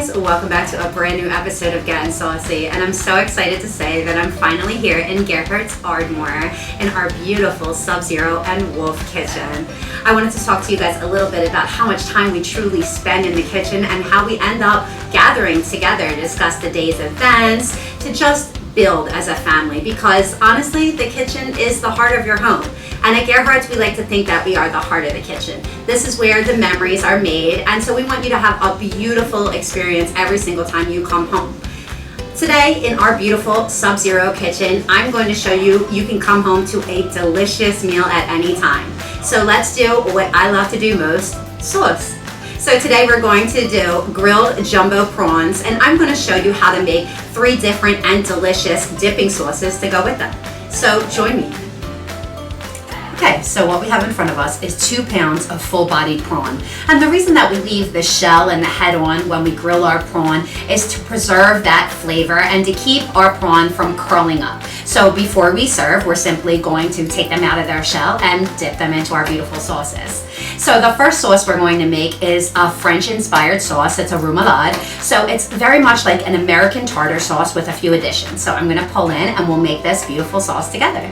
guys, welcome back to a brand new episode of Getting Saucy, and I'm so excited to say that I'm finally here in Gerhardt's Ardmore in our beautiful Sub-Zero and Wolf kitchen. I wanted to talk to you guys a little bit about how much time we truly spend in the kitchen and how we end up gathering together to discuss the day's events, to just build as a family, because honestly, the kitchen is the heart of your home. And at Gerhardt's, we like to think that we are the heart of the kitchen. This is where the memories are made, and so we want you to have a beautiful experience every single time you come home. Today, in our beautiful Sub-Zero kitchen, I'm going to show you can come home to a delicious meal at any time. So let's do what I love to do most, sauce. So today we're going to do grilled jumbo prawns, and I'm going to show you how to make 3 different and delicious dipping sauces to go with them. So join me. Okay, so what we have in front of us is 2 pounds of full-bodied prawn. And the reason that we leave the shell and the head on when we grill our prawn is to preserve that flavor and to keep our prawn from curling up. So before we serve, we're simply going to take them out of their shell and dip them into our beautiful sauces. So the first sauce we're going to make is a French-inspired sauce. It's a remoulade. So it's very much like an American tartar sauce with a few additions. So I'm gonna pull in and we'll make this beautiful sauce together.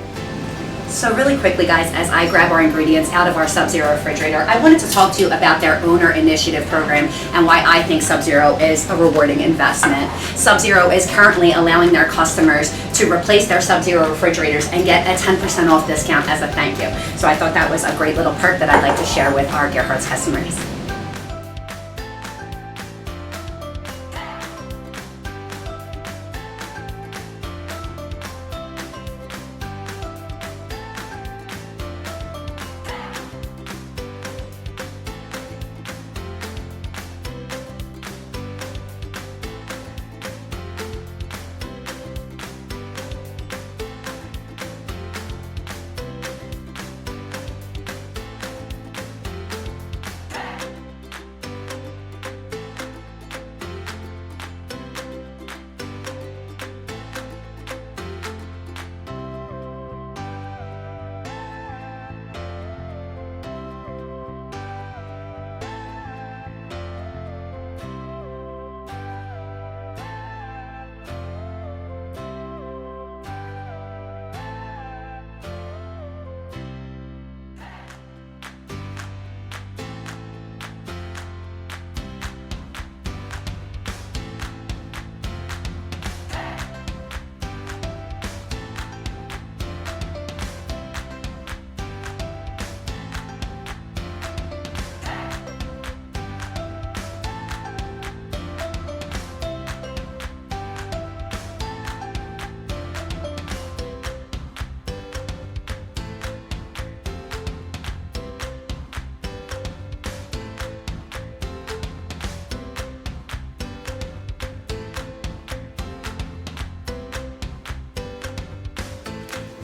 So really quickly, guys, as I grab our ingredients out of our Sub-Zero refrigerator, I wanted to talk to you about their Owner Initiative program and why I think Sub-Zero is a rewarding investment. Sub-Zero is currently allowing their customers to replace their Sub-Zero refrigerators and get a 10% off discount as a thank you. So I thought that was a great little perk that I'd like to share with our Gerhardt's customers.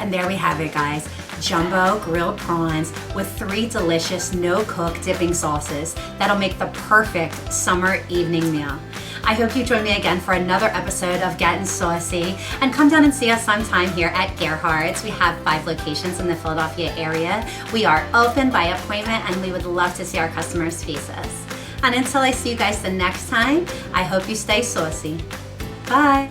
And there we have it, guys. Jumbo grilled prawns with 3 delicious no-cook dipping sauces that'll make the perfect summer evening meal. I hope you join me again for another episode of Getting Saucy, and come down and see us sometime here at Gerhardt's. We have 5 locations in the Philadelphia area. We are open by appointment, and we would love to see our customers' faces. And until I see you guys the next time, I hope you stay saucy. Bye.